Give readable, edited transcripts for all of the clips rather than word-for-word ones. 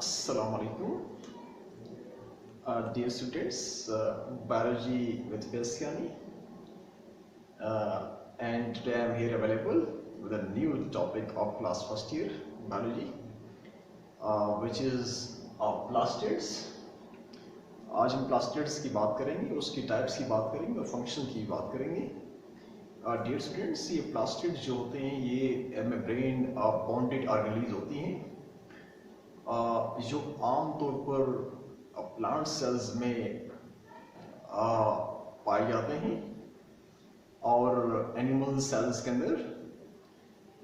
Assalamu alaikum. Dear students, biology with Besiani, and today I am here available with a new topic of class first year biology, which is plastids. आज हम plastids की बात करेंगे, उसकी types की बात करेंगे और function की बात करेंगे. Dear students, ये plastids जो होते हैं ये membrane bonded organelles होती हैं जो आम तौर पर प्लांट सेल्स में पाए जाते हैं और एनिमल सेल्स के अंदर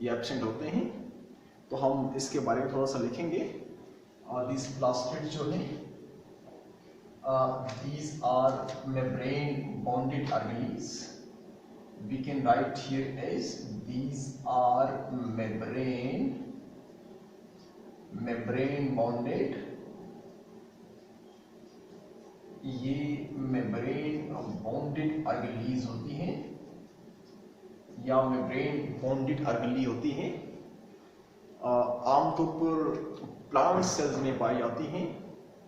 ये एब्सेंट होते हैं. तो हम इसके बारे में थोड़ा सा लिखेंगे. दिस प्लास्टिड जो है these are membrane bonded organelles. We can write here as these are membrane bonded. ये मेम्ब्रेन बॉन्डेड ऑर्गेनेल्स होती हैं या मेम्ब्रेन बॉन्डेड ऑर्गेनेली होती हैं. आमतौर पर प्लांट सेल्स में पाई जाती हैं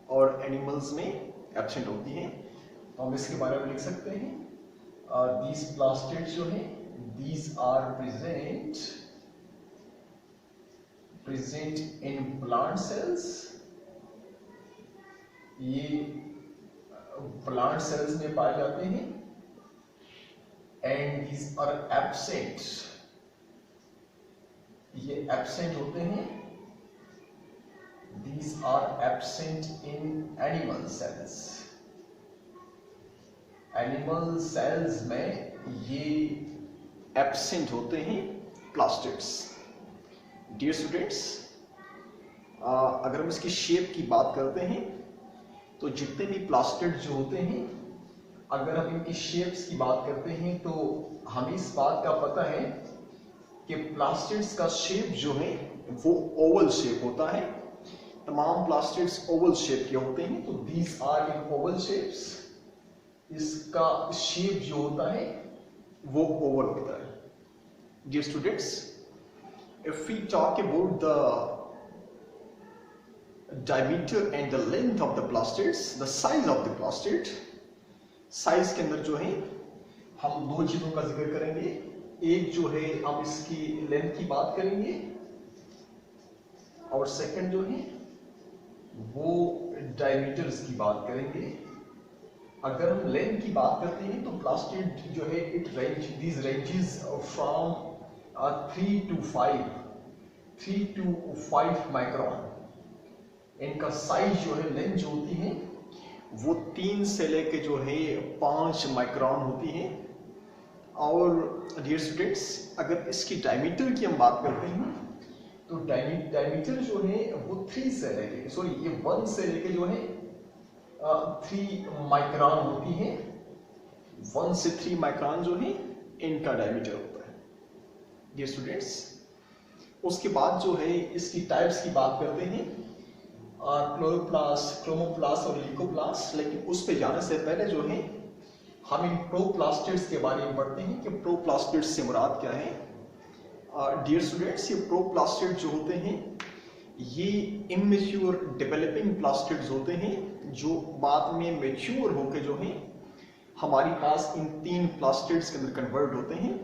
और एनिमल्स में एब्सेंट होती हैं. तो हम इसके बारे में लिख सकते हैं these plastids जो हैं these are present in plant cells. ये प्लांट सेल्स में पाए जाते हैं एंड these are absent. ये एब्सेंट होते हैं. these are absent in animal cells. Animal cells में ये एब्सेंट होते हैं प्लास्टिड्स. डियर स्टूडेंट्स, अगर हम इसकी शेप की बात करते हैं तो जितने भी प्लास्टिड जो होते हैं अगर हम इनकी शेप्स की बात करते हैं तो हमें इस बात का पता है कि प्लास्टिड्स का शेप जो है वो ओवल शेप होता है. तमाम प्लास्टिड्स ओवल शेप के होते हैं. तो these are in oval shapes. इसका शेप जो होता है वो ओवल होता है. Dear students, if we talk about the diameter and the length of the plastids, the size of the plastid, size के अंदर जो है हम दो चीजों का जिक्र करेंगे. एक जो है हम इसकी लेंथ की बात करेंगे और सेकंड जो है वो डायमीटर्स की बात करेंगे. अगर हम लेंथ की बात करते हैं तो प्लास्टिड जो है these ranges from 3 to 5 micron. इनका साइज जो है लेंथ जो होती है वो 3 से लेके जो है 5 माइक्रोन होती है. और डियर स्टूडेंट्स, अगर इसकी डायमीटर की हम बात करते हैं तो डायमीटर जो है वो 3 से लेके ये 1 से लेके जो है 3 माइक्रोन होती है. 1 से 3 माइक्रोन जो है इनका डायमीटर होता है. डियर स्टूडेंट्स, उसके बाद जो है इसकी टाइप्स की बात करते हैं क्लोरोप्लास्ट, क्रोमोप्लास्ट और ल्यूकोप्लास्ट. लेकिन उस पे जाने से पहले जो है हम इन प्रोप्लास्टिड्स के बारे में पढ़ते हैं कि प्रोप्लास्टिड्स से मुराद क्या है. डियर स्टूडेंट्स, ये प्रोप्लास्टिड जो होते हैं ये इमेच्योर डेवलपिंग प्लास्टिड्स होते हैं जो बाद में मैच्योर होकर जो है हमारी पास इन 3 प्लास्टिड्स के अंदर कन्वर्ट होते हैं.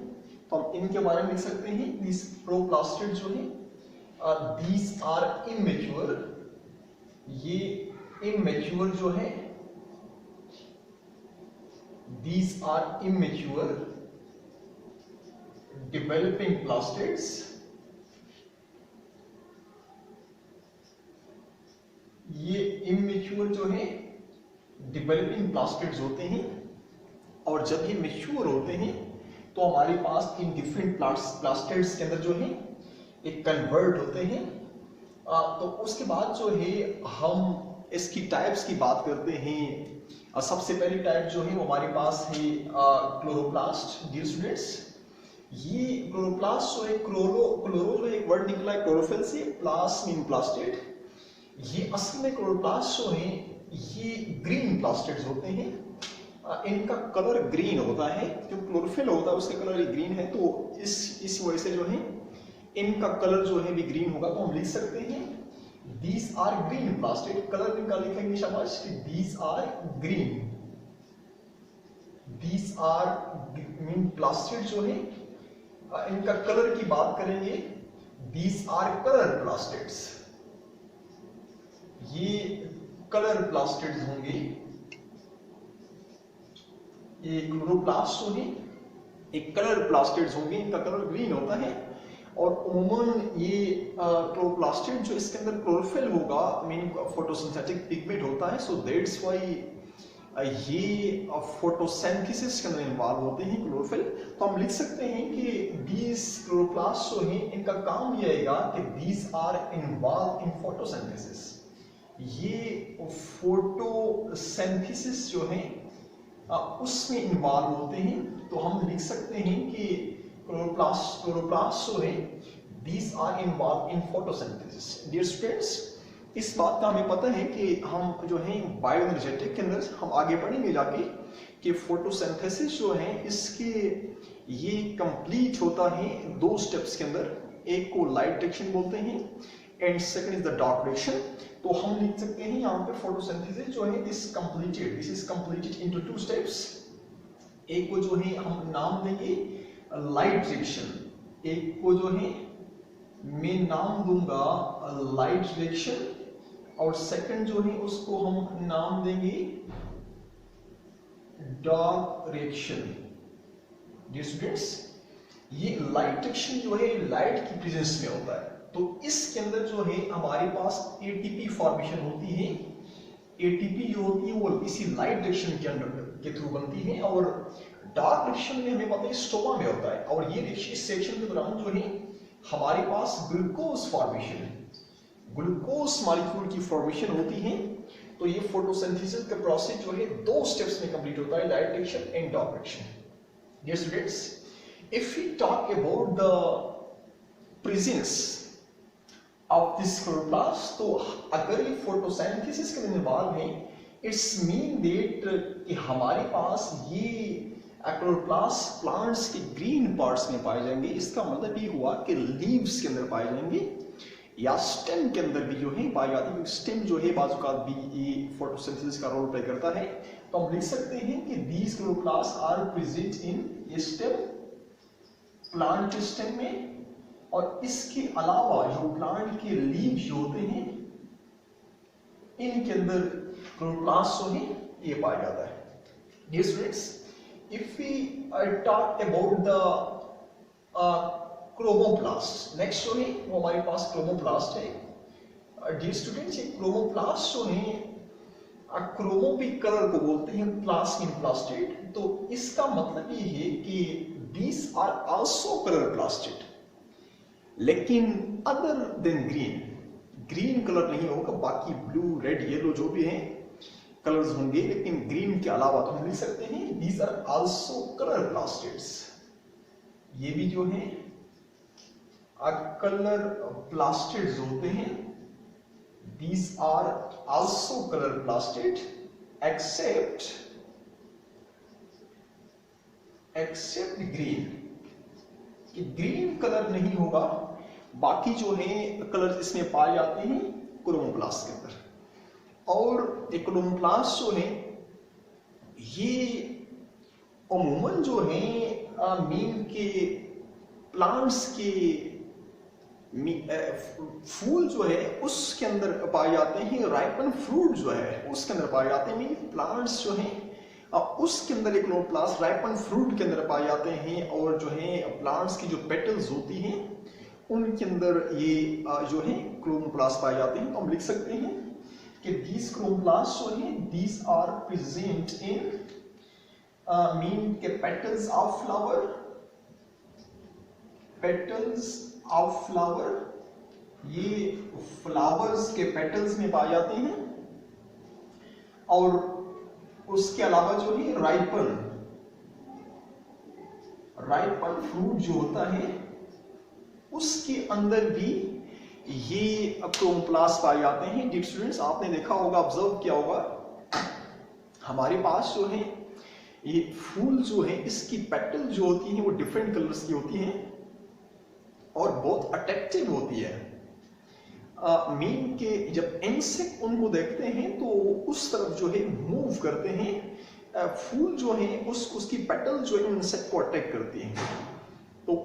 तो हम इनके बारे में लिख सकते हैं दिस प्रोप्लास्टिड जो है दीज आर इमेच्योर. ये इमेच्योर जो है these are immature developing plastids. ये इमेच्योर जो है डेवलपिंग प्लास्टिड्स होते हैं और जब ये मैच्योर होते हैं तो हमारे पास इन डिफरेंट प्लास्टिड्स के अंदर जो है एक कन्वर्ट होते हैं. तो उसके बाद जो है हम इसकी टाइप्स की बात करते हैं. सबसे पहली टाइप जो है वो हमारे पास है क्लोरोप्लास्ट. डियर स्टूडेंट्स, ये क्लोरोप्लास्ट जो है क्लोरो जो है एक वर्ड निकला है क्लोरोफिल से, प्लास मीन प्लास्टिड. ये असल में क्लोरोप्लास्ट जो है ये ग्रीन प्लास्टिड्स होते हैं. इनका कलर ग्रीन होता है. जो क्लोरोफिल होता है उसका कलर ग्रीन है. तो इस वजह से जो है इनका कलर जो है भी ग्रीन होगा. तो हम लिख सकते हैं these are green plastid, colour इनका लिखेंगे शाबाश कि these are green, these are mean plastid जो है इनका कलर की बात करेंगे, दीज आर कलर प्लास्टेड्स, ये कलर प्लास्टेड होंगे, ये क्लोरोप्लास्ट जो है एक कलर प्लास्टेड्स होंगे, इनका कलर ग्रीन होता है। और उमूमन ये क्लोरोप्लास्टेड जो इसके अंदर क्लोरोफिल होगा, मीन फोटोसिंथेटिक पिगमेंट होता है, सो दैट्स व्हाई ये फोटोसिंथेसिस के अंदर इन्वॉल्व होते हैं क्लोरोफिल। तो हम लिख सकते हैं कि दीज क्लोरोप्लास्ट जो हैं इनका काम ये आएगा कि these are involve in photosynthesis, ये फोटोसिंथेसिस जो है उसमें इन्वॉल्व होते हैं। तो हम लिख सकते हैं कि क्लोरोप्लास्ट जो है these are involve in photosynthesis. Dear students, इस बात का हमें पता है कि हम जो है बायोएनर्जेटिक के अंदर हम आगे पढ़ेंगे जाके कि फोटोसिंथेसिस जो है इसके ये कंप्लीट होता है दो स्टेप्स के अंदर, एक को लाइट डायरेक्शन बोलते हैं and second is the dark direction. तो हम लिख सकते हैं यहाँ पे फोटोसिंथेसिस जो है this is completed into two steps. एक को जो है हम नाम देंगे लाइट डायरेक्शन, एक को जो है मैं नाम दूंगा लाइट डायरेक्शन, और सेकंड जो है उसको हम नाम देंगे डार्क डायरेक्शन। डियर स्टूडेंट्स, ये लाइट डायरेक्शन जो है लाइट की प्रेजेंस में होता है, तो इसके अंदर जो है हमारे पास एटीपी फॉर्मेशन होती है। एटीपी जो होती है वो इसी लाइट डायरेक्शन के अंदर के थ्रू बनती है, और डार्क डायरेक्शन में हमें पता है स्ट्रोमा में होता है, और ये इस सेक्शन के दौरान जो है हमारे पास ग्लूकोज फॉर्मेशन है, ग्लूकोज मॉलिक्यूल की फॉर्मेशन होती है। तो ये फोटोसिंथेसिस का प्रोसेस जो है दो स्टेप्स में कंप्लीट होता है, light direction and dark direction. Dear students, if we talk about the presence of this chloroplast, तो अगर ये फोटोसिंथेसिस के अंदर इन्वॉल्व है, इट्स मीन दैट कि हमारे पास ये क्लोरोप्लास्ट प्लांट्स के ग्रीन पार्ट्स में पाए जाएंगे। इसका मतलब ये हुआ कि लीव्स के अंदर पाए जाएंगे या स्टेम के अंदर भी जो है पाई जाती है। स्टेम जो है बाजुकात भी ये फोटोसिंथेसिस का रोल प्ले करता है। तो हम लिख सकते हैं कि these chloroplast are present in ये स्टेम, प्लांट के स्टेम में, और इसके अलावा जो प्लांट के लीव जो होते हैं इनके अंदर क्लोरोप्लास्ट जो है ये पाया जाता है। Dear students, if we talk about the chromoplast, next जो है वो हमारे पास क्रोमोप्लास्ट है। डियर स्टूडेंट्स, ये क्रोमोप्लास्ट जो है क्रोमो भी कलर को बोलते हैं, प्लास्ट मीन प्लास्टेड। तो इसका मतलब ये है कि these are also कलर प्लास्टेड, लेकिन other than green, green colour नहीं होगा, बाकी ब्लू रेड येलो जो भी है कलर्स होंगे, लेकिन ग्रीन के अलावा तो हम लिख सकते हैं these are also कलर प्लास्टेड्स। ये भी जो है कलर प्लास्टेड्स होते हैं, these are also colour plastid except green, कि ग्रीन कलर नहीं होगा, बाकी जो है कलर इसमें पाए जाते हैं क्रोमोप्लास्ट के अंदर। और क्रोमोप्लास्ट जो है ये अमूमन जो है मीन के प्लांट्स के फूल जो है उसके अंदर पाए जाते हैं, राइपन फ्रूट जो है उसके अंदर पाए जाते हैं। मीन प्लांट्स जो है उसके अंदर एक क्लोरोप्लास्ट राइपन फ्रूट के अंदर पाए जाते हैं, और जो है प्लांट्स की जो पेटल्स होती हैं उनके अंदर ये जो है क्लोरोप्लास्ट पाए जाते हैं। तो हम लिख सकते हैं कि these chloroplasts जो है these are present in mean के petals of flower, ये फ्लावर्स के पेटल्स में पाए जाते हैं। और उसके अलावा जो है राइपन फ्रूट जो होता है उसके अंदर भी ये क्रोमोप्लास्ट पाए जाते हैं। डियर स्टूडेंट्स, आपने देखा होगा, ऑब्जर्व किया होगा, हमारे पास जो है ये फूल जो है इसकी पेटल जो होती हैं वो डिफरेंट कलर्स की होती हैं और बहुत अट्रैक्टिव होती है। मीन के जब इंसेक्ट उनको देखते हैं तो उस तरफ जो है मूव करते हैं। फूल जो है उसकी पेटल जो है इंसेक्ट को अटैक करती है, तो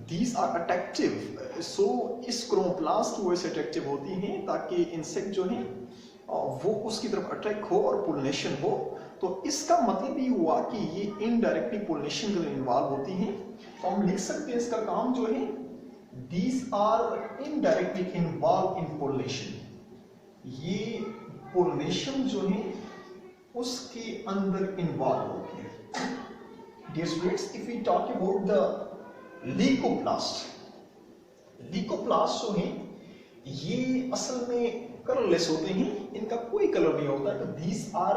दीज आर अट्रैक्टिव। सो इस क्रोमोप्लास्ट वो ऐसे अट्रैक्टिव होती हैं ताकि इंसेक्ट जो है वो उसकी तरफ अट्रैक्ट हो और पोलिनेशन हो। तो इसका मतलब ये हुआ कि ये इनडायरेक्टली पोलिनेशन के लिए इन्वॉल्व होती हैं। तो हम लिख सकते हैं इसका काम जो है, these are indirectly involve in pollination. ये पोलिनेशन जो है उसके अंदर इन्वॉल्व होती है। Dear students, if we talk about the leucoplast, leucoplast जो है ये असल में कलरलेस होते हैं, इनका कोई कलर नहीं होता है। तो दीज आर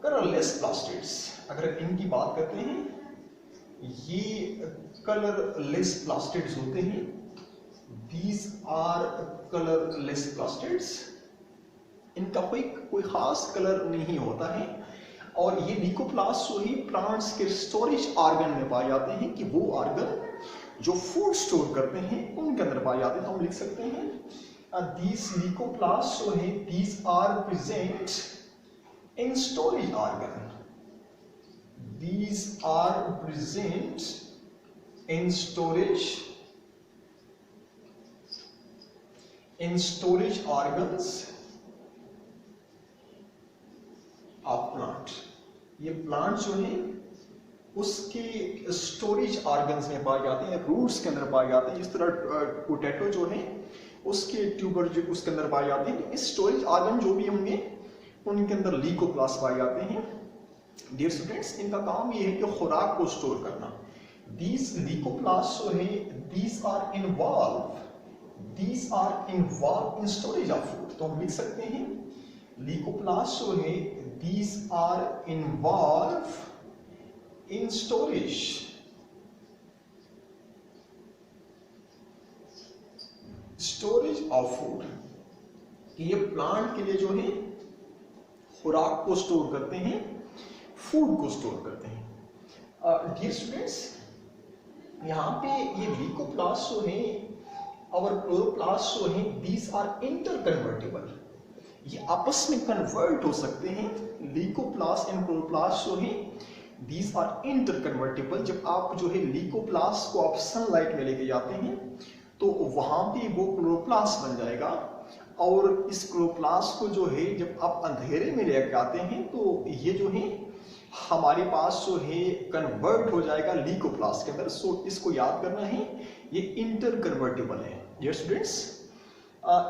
कलरलेस प्लास्टिड्स। अगर इनकी बात करते हैं, ये कलरलेस प्लास्टिड्स होते हैं। These are colourless plastids. इनका कोई खास कलर नहीं होता है। और ये लीकोप्लास्ट जो ही प्लांट्स के स्टोरेज ऑर्गन में पाए जाते हैं, कि वो ऑर्गन जो फूड स्टोर करते हैं उनके अंदर पाए जाते हैं। तो हम लिख सकते हैं these leucoplasts जो है these are present in storage organ. These are present in storage organs of plant. ये प्लांट जो है उसके स्टोरेज ऑर्गन्स में पाए जाते हैं, रूट्स के अंदर पाए जाते हैं। जिस तरह पोटैटो जो है उसके ट्यूबर जो उसके अंदर पाए जाते हैं, इस स्टोरेज ऑर्गन जो भी होंगे उनके अंदर लीकोप्लास्ट पाए जाते हैं। डियर स्टूडेंट्स, इनका काम ये है कि खुराक को स्टोर करना। दीज लीकोप्लास्ट जो है these are involve in storage of food. तो हम लिख सकते हैं लीकोप्लास्ट जो है these are involve in storage of food. कि ये प्लांट के लिए जो है खुराक को स्टोर करते हैं, फूड को स्टोर करते हैं। डियर स्टूडेंट्स, यहाँ पे ये लीकोप्लास्ट जो है और क्लोरोप्लास्ट जो है दीज आर इंटरकन्वर्टेबल। ये आपस में कन्वर्ट हो सकते हैं। लीकोप्लास्ट एंड क्लोरोप्लास्ट जो है दीज आर इंटरकन्वर्टेबल। जब आप जो है लीकोप्लास्ट को आप सनलाइट में लेके जाते हैं तो वहां पे वो क्लोरोप्लास्ट बन जाएगा, और इस क्लोरोप्लास्ट को जो है जब आप अंधेरे में लेकर आते हैं तो ये जो है हमारे पास जो है कन्वर्ट हो जाएगा लीकोप्लास्ट के अंदर। सो इसको याद करना है, ये इंटर कन्वर्टेबल है। डियर स्टूडेंट्स,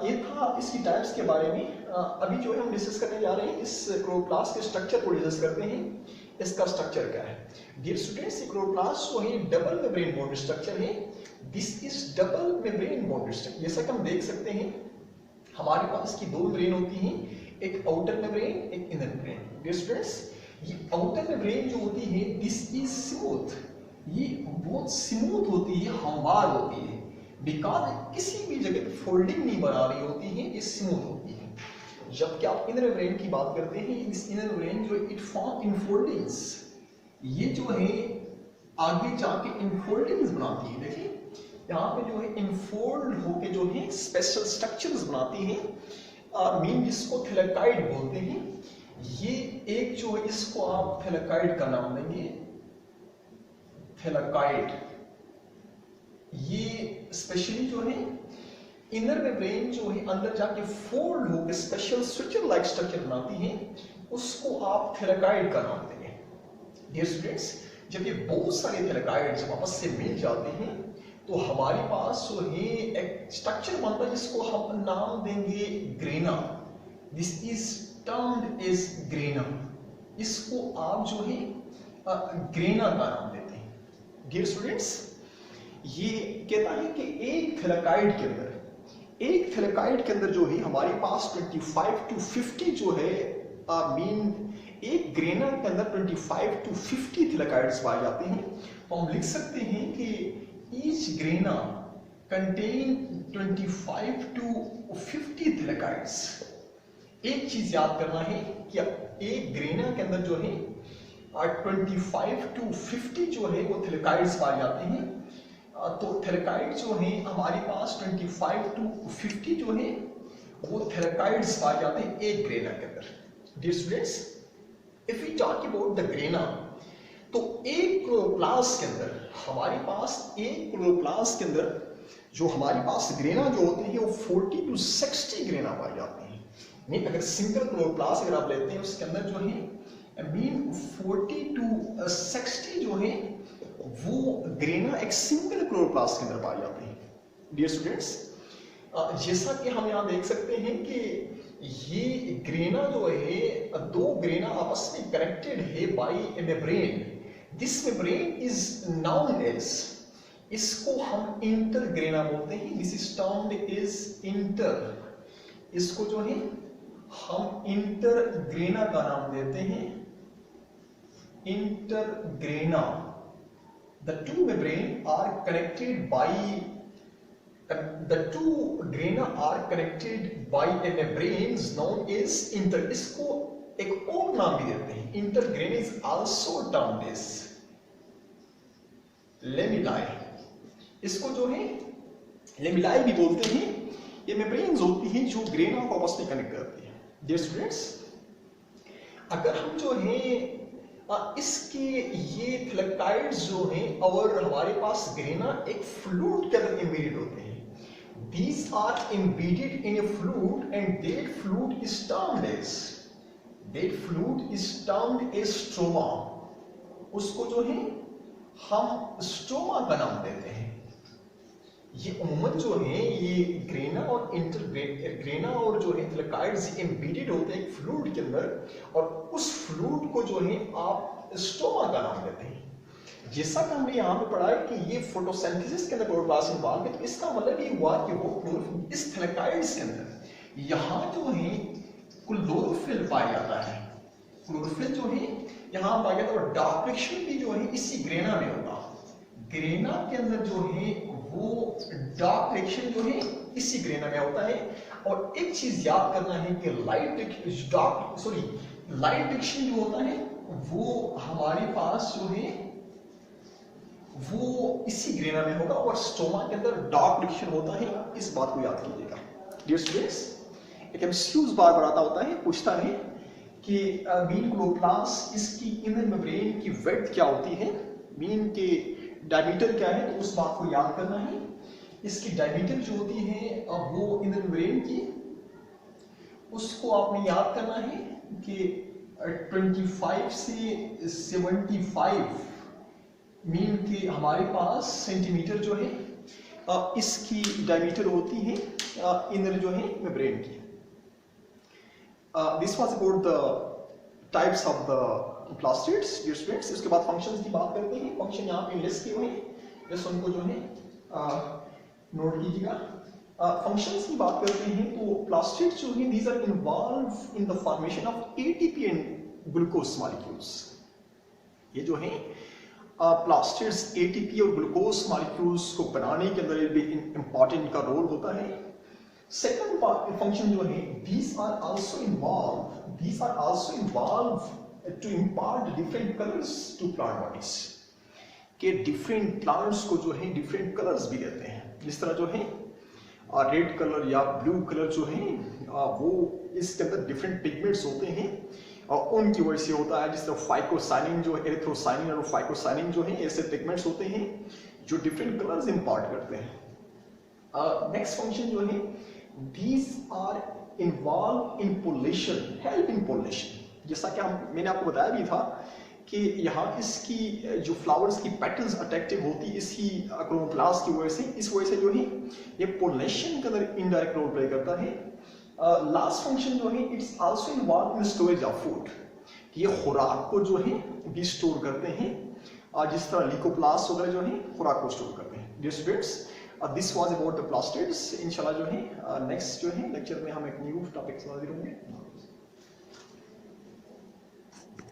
ये था इसकी टाइप्स के बारे में। अभी जो है हम डिस्कस करने जा रहे हैं इस क्लोरोप्लास्ट के स्ट्रक्चर को डिस्कस करते हैं। इसका स्ट्रक्चर क्या है? डियर स्टूडेंट्स, क्लोरोप्लास्ट जो है डबल मेम्ब्रेन बॉन्ड स्ट्रक्चर है। This is double membrane bond structure. जैसा कि हम देख सकते हैं हमारे पास की दो मेम्ब्रेन होती हैं, एक आउटर मेम्ब्रेन, एक इनर मेम्ब्रेन। डियर स्टूडेंट्स, ये आउटर मेम्ब्रेन जो होती है दिस इज स्मूथ। ये बहुत स्मूथ होती है, हमवार होती है, बिकॉज किसी भी जगह फोल्डिंग नहीं बना रही होती है, ये स्मूथ होती है। जबकि आप इनर मेम्ब्रेन की बात करते हैं, इस इनर मेम्ब्रेन जो इट फॉर्म इनफोल्डिंग्स, ये जो है आगे जाके इनफोल्डिंग्स बनाती है। देखिए यहाँ पे जो है इनफोल्ड होके जो है स्पेशल स्ट्रक्चर्स बनाती हैं, मीन जिसको थैलेकाइड बोलते हैं। ये एक जो है इसको आप थैलेकाइड का नाम देंगे, थैलेकाइड। ये स्पेशली जो है इनर मेम्ब्रेन जो है अंदर जाके फोल्ड होकर स्पेशल स्विचर लाइक स्ट्रक्चर बनाती है, उसको आप थैलेकाइड का नाम देंगे। डियर स्टूडेंट्स, जब ये बहुत सारे थैलेकाइड जब आपस से मिल जाते हैं तो हमारे पास जो है एक स्ट्रक्चर बनता है जिसको हम नाम देंगे grana. This is termed as grana. इसको आप जो है ग्रेना का नाम देते हैं। डियर स्टूडेंट्स, ये कहता है कि एक थैलेकाइड के अंदर जो है हमारे पास 25 to 50 जो है मीन एक ग्रेना के अंदर 25 to 50 थैलेकाइड्स पाए जाते हैं। तो हम लिख सकते हैं कि each grana contain 25 to 50 थैलेकाइड्स। एक चीज याद करना है कि एक ग्रेना के अंदर जो है 25 to 50 जो है वो थैलेकाइड्स पाए जाते हैं। तो थैलेकाइड जो है हमारे पास 25 to 50 जो है वो थैलेकॉइड्स पाए जाते हैं एक ग्रेना के अंदर। Dear students, if we talk about the grana, तो एक क्लोरोप्लास्ट के अंदर हमारे पास एक क्लोरोप्लास्ट के अंदर जो हमारे पास ग्रेना जो होते हैं वो 40 to 60 ग्रेना पाए जाते हैं। मीन अगर सिंगल क्लोरोप्लास्ट अगर आप लेते हैं उसके अंदर जो है मीन 40 to 60 जो है वो ग्रेना एक सिंगल क्लोरोप्लास्ट के अंदर पाए जाते हैं। डियर स्टूडेंट्स, जैसा कि हम यहाँ देख सकते हैं कि ये ग्रेना जो है दो ग्रेना आपस में कनेक्टेड है by a membrane. This membrane is known as, इसको हम इंटरग्रेना बोलते हैं। This is termed is inter, इसको जो है हम इंटरग्रेना का नाम देते हैं, intergrana. The two membrane are connected by the two grana are connected by a membrane known as inter, इसको एक और नाम भी देते हैं, intergrana is also termed as lamellae, इसको जो है lamellae भी बोलते हैं। ये membranes होती हैं जो ग्रेना को आपस में कनेक्ट करती है। Dear students, अगर हम जो है इसके ये थैलेकॉइड्स जो हैं और हमारे पास ग्रेना एक फ्लूइड के अंदर एम्बेडेड होते हैं। These are embedded in a fluid and that fluid is termed as stroma। उसको जो है हम स्ट्रोमा का नाम देते हैं। ये उम्मत जो है ये ग्रेना और इंटरग्रेना और जो है थैलेकॉइड्स एम्बेडेड होते हैं एक फ्लूइड के अंदर और उस फ्लूइड को जो है आप स्ट्रोमा का नाम देते हैं। जैसा कि हमने यहाँ पे पढ़ा है कि ये फोटोसिंथेसिस के अंदर क्लोरोप्लास्ट इन्वॉल्व है, तो इसका मतलब ये हुआ कि वो इस थैलेकॉइड्स के अंदर यहाँ जो है क्लोरोफिल पाया जाता है। क्लोरोफिल जो है यहाँ पाया जाता है और डार्क रिएक्शन भी जो है इसी ग्रेना में होगा। ग्रेना के अंदर जो है वो डार्क रिएक्शन जो है इसी ग्रेना में होता है। और एक चीज याद करना है कि लाइट रिएक्शन जो होता है वो हमारे पास जो है वो इसी ग्रेना में होगा और स्टोमा के अंदर डार्क रिएक्शन होता है। इस बात को याद कीजिएगा। डियर स्टूडेंट्स, एक एमसीक्यूज बार बार आता है, पूछता है कि मीन क्लोरोप्लास्ट इसकी इनर मेम्ब्रेन की विड्थ क्या होती है, मीन के डायमीटर क्या है, तो उस बात को याद करना है। इसकी डायमीटर जो होती है वो इनर मेम्ब्रेन की, उसको आपने याद करना है कि 25 से 75 मीन के हमारे पास सेंटीमीटर जो है इसकी डायमीटर होती है इनर जो है मेम्ब्रेन की। This was about the types of the plastids. Dear students, इसके बाद फंक्शंस की बात करते हैं। फंक्शन यहाँ पे लिस्ट किए हुए हैं, बस उनको जो है नोट कीजिएगा। फंक्शंस की बात करते हैं तो प्लास्टिड्स जो है these are involve in the formation of ATP and glucose molecules. ये जो है प्लास्टिड्स एटीपी और ग्लूकोज मॉलिक्यूल्स को बनाने के अंदर भी इंपॉर्टेंट का रोल होता है। सेकंड फंक्शन जो है these are also involved to impart different colors to plant bodies, के डिफरेंट प्लांट्स को जो है डिफरेंट कलर्स भी देते हैं। जिस तरह जो है रेड कलर या ब्लू कलर जो है वो इसके अंदर डिफरेंट पिगमेंट्स होते हैं और उनकी वजह से होता है। जिस तरह फाइकोसाइनिन जो है, एरिथ्रोसाइनिन और फाइकोसाइनिन जो है ऐसे पिगमेंट्स होते हैं जो डिफरेंट कलर्स इंपार्ट करते हैं। नेक्स्ट फंक्शन जो है these are involved in pollination, help in pollination। जैसा कि मैंने आपको बताया भी था कि यहाँ इसकी जो फ्लावर्स की पेटल्स अट्रैक्टिव होती है इसी क्लोरोप्लास्ट की वजह से, इस वजह से जो है ये पोलिनेशन के अंदर इनडायरेक्ट रोल प्ले करता है। लास्ट फंक्शन जो है it's also involve in storage of food, ये खुराक को जो है भी स्टोर करते हैं और जिस तरह लिकोप्लास्ट वगैरह जो है खुराक को स्टोर करते हैं। Dear students, this was about the plastids. इंशाल्लाह जो है नेक्स्ट जो है लेक्चर में हम एक न्यू टॉपिक से हाजिर होंगे।